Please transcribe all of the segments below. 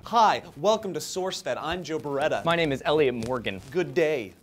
Hi, welcome to SourceFed. I'm Joe Beretta. My name is Elliot Morgan. Good day.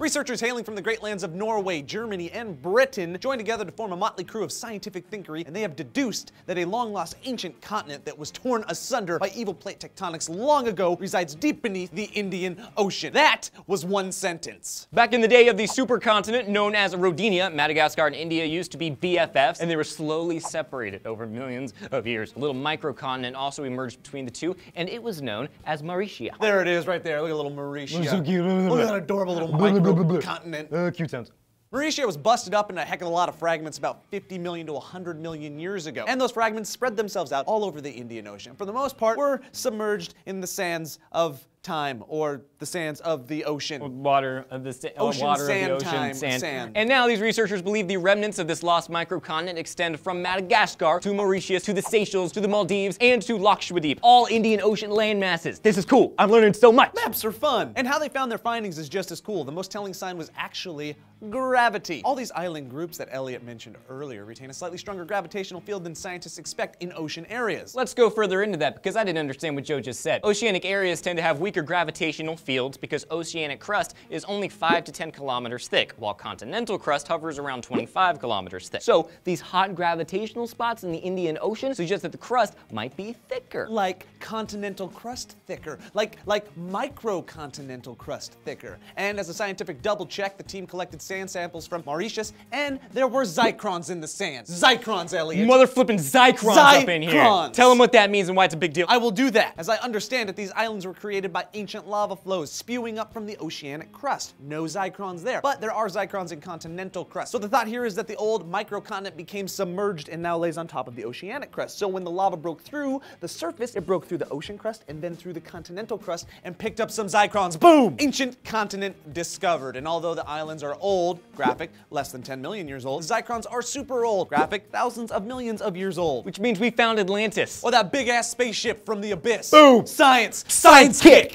Researchers hailing from the great lands of Norway, Germany, and Britain joined together to form a motley crew of scientific thinkery, and they have deduced that a long-lost ancient continent that was torn asunder by evil plate tectonics long ago resides deep beneath the Indian Ocean. That was one sentence. Back in the day of the supercontinent known as Rodinia, Madagascar and India used to be BFFs, and they were slowly separated over millions of years. A little microcontinent also emerged between the two, and it was known as Mauritius. There it is right there. Look at little Mauritius. So cute. Look at that adorable little microcontinent. Cute sounds. Mauritius was busted up in a heck of a lot of fragments about 50 million to 100 million years ago. And those fragments spread themselves out all over the Indian Ocean. For the most part, were submerged in the sands of time, or the sands of the ocean. Water of the ocean, water sand, of the ocean, time, sand. sand. And now these researchers believe the remnants of this lost microcontinent extend from Madagascar to Mauritius to the Seychelles to the Maldives and to Lakshadweep, all Indian Ocean land masses. This is cool. I'm learning so much. Maps are fun. And how they found their findings is just as cool. The most telling sign was actually gravity. All these island groups that Elliot mentioned earlier retain a slightly stronger gravitational field than scientists expect in ocean areas. Let's go further into that because I didn't understand what Joe just said. Oceanic areas tend to have weaker gravitational fields because oceanic crust is only 5 to 10 kilometers thick, while continental crust hovers around 25 kilometers thick. So these hot gravitational spots in the Indian Ocean suggest that the crust might be thicker. Like continental crust thicker. Like microcontinental crust thicker. And as a scientific double check, the team collected sand samples from Mauritius, and there were zycrons in the sand. Zycrons, Elliot. Mother flippin' zycrons up in here. Tell them what that means and why it's a big deal. I will do that. As I understand it, these islands were created by ancient lava flows spewing up from the oceanic crust. No zycrons there, but there are zycrons in continental crust. So the thought here is that the old microcontinent became submerged and now lays on top of the oceanic crust. So when the lava broke through the surface, it broke through the ocean crust and then through the continental crust and picked up some zycrons. Boom! Ancient continent discovered. And although the islands are old, graphic, less than 10 million years old, zycrons are super old, graphic, thousands of millions of years old. Which means we found Atlantis. Or that big ass spaceship from the abyss. Boom! Science! Science kick!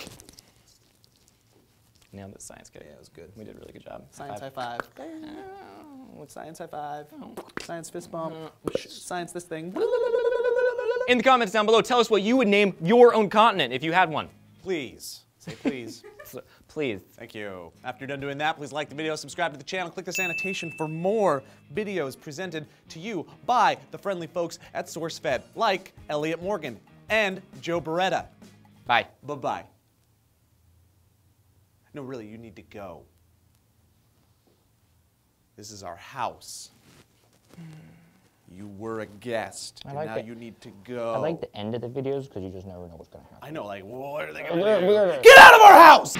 Nailed it, science kick. Yeah, it was good. We did a really good job. Science high five. Science high five. Science fist bump. Science this thing. In the comments down below, tell us what you would name your own continent if you had one. Please. Say please. Please. Thank you. After you're done doing that, please like the video, subscribe to the channel, click this annotation for more videos presented to you by the friendly folks at SourceFed, like Elliot Morgan and Joe Beretta. Bye. Bye-bye. No, really, you need to go. This is our house. You were a guest, and now you need to go. I like the end of the videos because you just never know what's going to happen. I know, like, what are they going to do? Get out of our house!